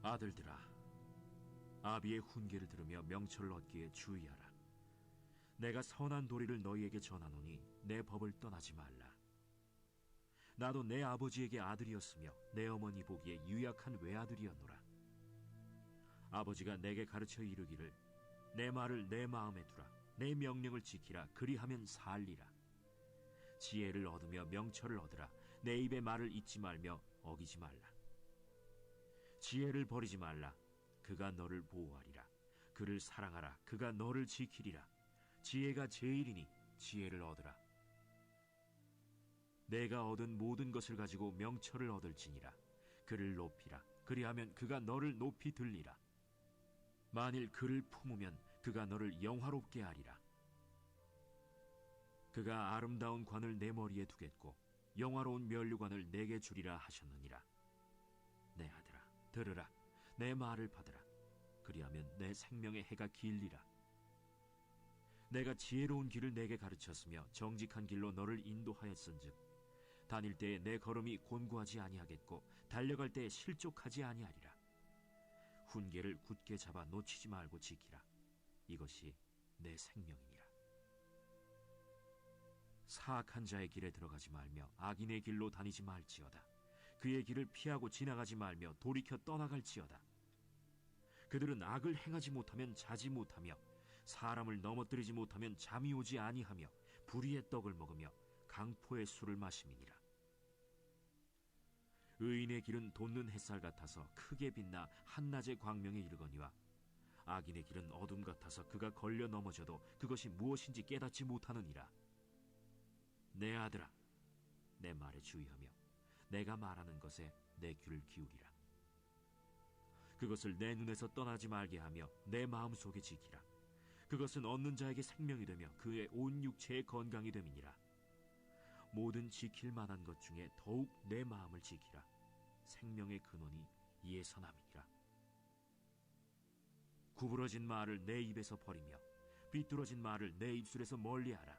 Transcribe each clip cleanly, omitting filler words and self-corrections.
아들들아, 아비의 훈계를 들으며 명철을 얻기에 주의하라. 내가 선한 도리를 너희에게 전하노니 내 법을 떠나지 말라. 나도 내 아버지에게 아들이었으며 내 어머니 보기에 유약한 외아들이었노라. 아버지가 내게 가르쳐 이르기를 내 말을 내 마음에 두라. 내 명령을 지키라. 그리하면 살리라. 지혜를 얻으며 명철을 얻으라. 내 입의 말을 잊지 말며 어기지 말라. 지혜를 버리지 말라. 그가 너를 보호하리라. 그를 사랑하라. 그가 너를 지키리라. 지혜가 제일이니 지혜를 얻으라. 내가 얻은 모든 것을 가지고 명철을 얻을지니라. 그를 높이라. 그리하면 그가 너를 높이 들리라. 만일 그를 품으면 그가 너를 영화롭게 하리라. 그가 아름다운 관을 내 머리에 두겠고 영화로운 면류관을 내게 주리라 하셨느니라. 내 아들아, 들으라. 내 말을 받으라. 그리하면 내 생명의 해가 길리라. 내가 지혜로운 길을 내게 가르쳤으며 정직한 길로 너를 인도하였은즉 다닐 때에 내 걸음이 곤고하지 아니하겠고 달려갈 때에 실족하지 아니하리라. 훈계를 굳게 잡아 놓치지 말고 지키라. 이것이 내 생명이니라. 사악한 자의 길에 들어가지 말며 악인의 길로 다니지 말지어다. 그의 길을 피하고 지나가지 말며 돌이켜 떠나갈지어다. 그들은 악을 행하지 못하면 자지 못하며 사람을 넘어뜨리지 못하면 잠이 오지 아니하며 불의의 떡을 먹으며 강포의 술을 마심이니라. 의인의 길은 돋는 햇살 같아서 크게 빛나 한낮의 광명에 이르거니와 악인의 길은 어둠 같아서 그가 걸려 넘어져도 그것이 무엇인지 깨닫지 못하느니라. 내 아들아, 내 말에 주의하며 내가 말하는 것에 내 귀를 기울이라. 그것을 내 눈에서 떠나지 말게 하며 내 마음속에 지키라. 그것은 얻는 자에게 생명이 되며 그의 온 육체의 건강이 됨이니라. 모든 지킬 만한 것 중에 더욱 내 마음을 지키라. 생명의 근원이 이에서 남이니라. 구부러진 말을 내 입에서 버리며 삐뚤어진 말을 내 입술에서 멀리하라.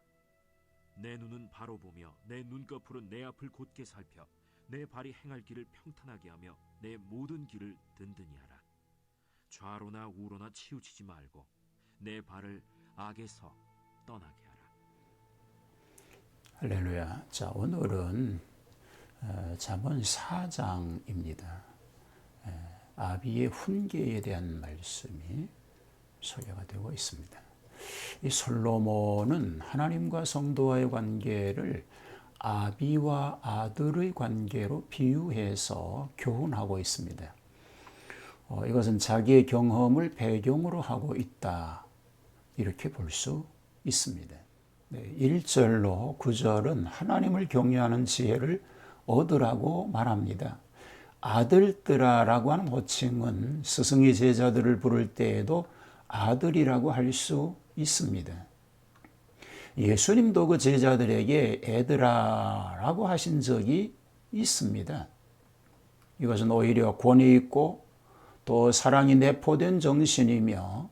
내 눈은 바로 보며 내 눈꺼풀은 내 앞을 곧게 살펴 내 발이 행할 길을 평탄하게 하며 내 모든 길을 든든히 하라. 좌로나 우로나 치우치지 말고 내 발을 악에서 떠나게 하라. 할렐루야. 자, 오늘은 잠언 4장입니다. 아비의 훈계에 대한 말씀이 소개가 되고 있습니다. 이 솔로몬은 하나님과 성도와의 관계를 아비와 아들의 관계로 비유해서 교훈하고 있습니다. 이것은 자기의 경험을 배경으로 하고 있다, 이렇게 볼 수 있습니다. 1절로 9절은 하나님을 경외하는 지혜를 얻으라고 말합니다. 아들들아라고 하는 호칭은 스승이 제자들을 부를 때에도 아들이라고 할 수 있습니다. 예수님도 그 제자들에게 애들아라고 하신 적이 있습니다. 이것은 오히려 권위 있고 또 사랑이 내포된 정신이며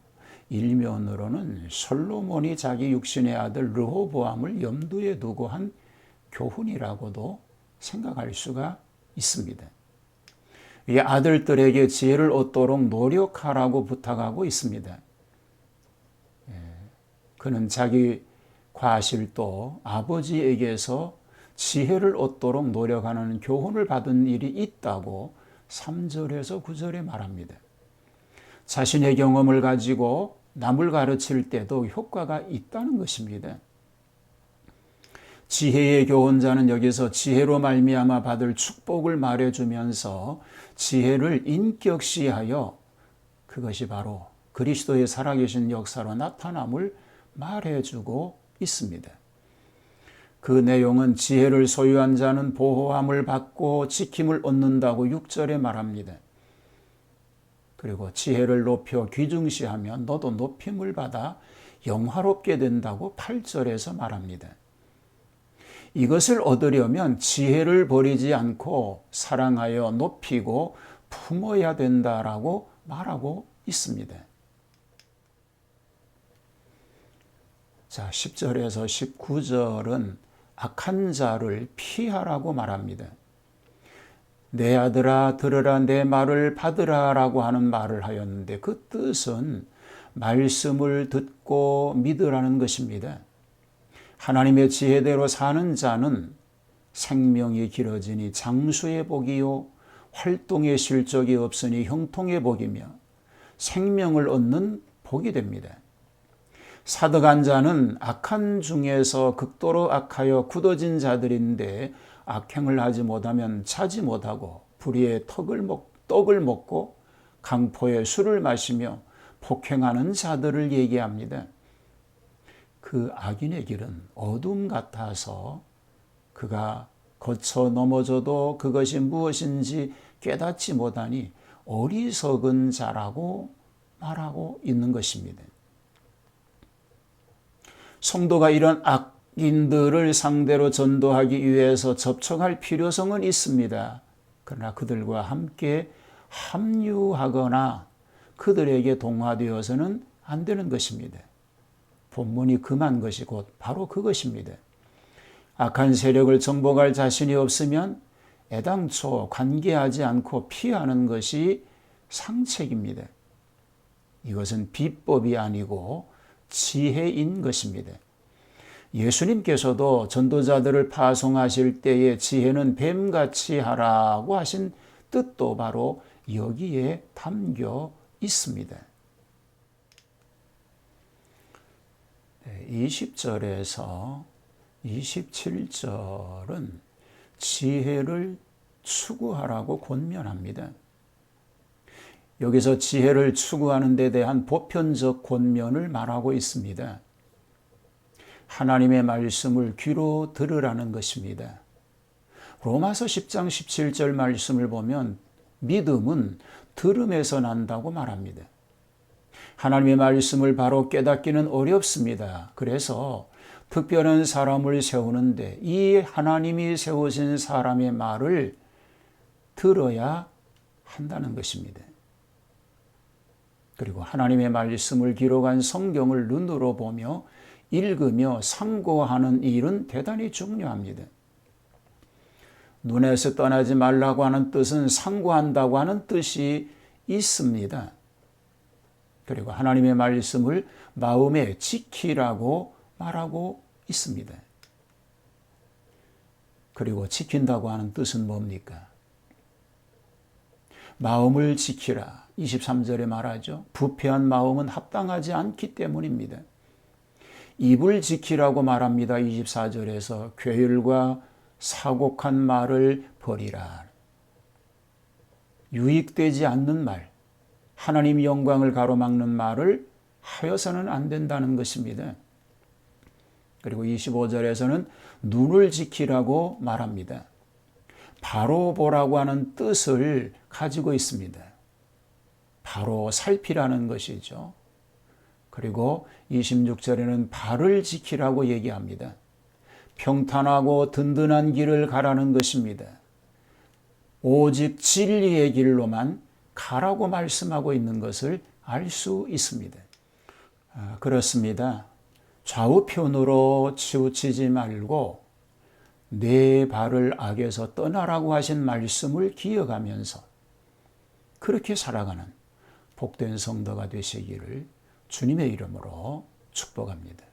일면으로는 솔로몬이 자기 육신의 아들 르호보암을 염두에 두고 한 교훈이라고도 생각할 수가 있습니다. 이 아들들에게 지혜를 얻도록 노력하라고 부탁하고 있습니다. 그는 자기 과실도 아버지에게서 지혜를 얻도록 노력하는 교훈을 받은 일이 있다고 3절에서 9절에 말합니다. 자신의 경험을 가지고 남을 가르칠 때도 효과가 있다는 것입니다. 지혜의 교훈자는 여기서 지혜로 말미암아 받을 축복을 말해주면서 지혜를 인격시하여 그것이 바로 그리스도의 살아계신 역사로 나타남을 말해주고 있습니다. 그 내용은 지혜를 소유한 자는 보호함을 받고 지킴을 얻는다고 6절에 말합니다. 그리고 지혜를 높여 귀중시하면 너도 높임을 받아 영화롭게 된다고 8절에서 말합니다. 이것을 얻으려면 지혜를 버리지 않고 사랑하여 높이고 품어야 된다라고 말하고 있습니다. 자, 10절에서 19절은 악한 자를 피하라고 말합니다. 내 아들아 들으라 내 말을 받으라 라고 하는 말을 하였는데 그 뜻은 말씀을 듣고 믿으라는 것입니다. 하나님의 지혜대로 사는 자는 생명이 길어지니 장수의 복이요 활동의 실적이 없으니 형통의 복이며 생명을 얻는 복이 됩니다. 사득한 자는 악한 중에서 극도로 악하여 굳어진 자들인데 악행을 하지 못하면 차지 못하고 불의의 떡을 먹고 강포의 술을 마시며 폭행하는 자들을 얘기합니다. 그 악인의 길은 어둠 같아서 그가 거쳐 넘어져도 그것이 무엇인지 깨닫지 못하니 어리석은 자라고 말하고 있는 것입니다. 성도가 이런 악인들을 상대로 전도하기 위해서 접촉할 필요성은 있습니다. 그러나 그들과 함께 합류하거나 그들에게 동화되어서는 안 되는 것입니다. 본문이 금한 것이 곧 바로 그것입니다. 악한 세력을 정복할 자신이 없으면 애당초 관계하지 않고 피하는 것이 상책입니다. 이것은 비법이 아니고 지혜인 것입니다. 예수님께서도 전도자들을 파송하실 때에 지혜는 뱀같이 하라고 하신 뜻도 바로 여기에 담겨 있습니다. 20절에서 27절은 지혜를 추구하라고 권면합니다. 여기서 지혜를 추구하는 데 대한 보편적 권면을 말하고 있습니다. 하나님의 말씀을 귀로 들으라는 것입니다. 로마서 10장 17절 말씀을 보면 믿음은 들음에서 난다고 말합니다. 하나님의 말씀을 바로 깨닫기는 어렵습니다. 그래서 특별한 사람을 세우는데 이 하나님이 세우신 사람의 말을 들어야 한다는 것입니다. 그리고 하나님의 말씀을 기록한 성경을 눈으로 보며 읽으며 상고하는 일은 대단히 중요합니다. 눈에서 떠나지 말라고 하는 뜻은 상고한다고 하는 뜻이 있습니다. 그리고 하나님의 말씀을 마음에 지키라고 말하고 있습니다. 그리고 지킨다고 하는 뜻은 뭡니까? 마음을 지키라. 23절에 말하죠. 부패한 마음은 합당하지 않기 때문입니다. 입을 지키라고 말합니다. 24절에서 괴율과 사곡한 말을 버리라. 유익되지 않는 말, 하나님 영광을 가로막는 말을 하여서는 안 된다는 것입니다. 그리고 25절에서는 눈을 지키라고 말합니다. 바로 보라고 하는 뜻을 가지고 있습니다. 바로 살피라는 것이죠. 그리고 26절에는 발을 지키라고 얘기합니다. 평탄하고 든든한 길을 가라는 것입니다. 오직 진리의 길로만 가라고 말씀하고 있는 것을 알 수 있습니다. 그렇습니다. 좌우편으로 치우치지 말고 내 발을 악에서 떠나라고 하신 말씀을 기억하면서 그렇게 살아가는 복된 성도가 되시기를 주님의 이름으로 축복합니다.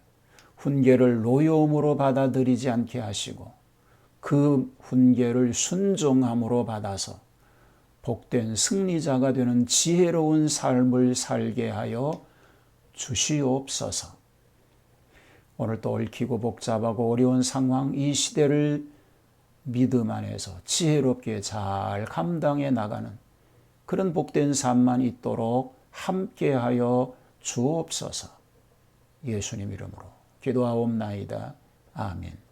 훈계를 노여움으로 받아들이지 않게 하시고 그 훈계를 순종함으로 받아서 복된 승리자가 되는 지혜로운 삶을 살게 하여 주시옵소서. 오늘 또 얽히고 복잡하고 어려운 상황, 이 시대를 믿음 안에서 지혜롭게 잘 감당해 나가는 그런 복된 삶만 있도록 함께하여 주옵소서. 예수님 이름으로 기도하옵나이다. 아멘.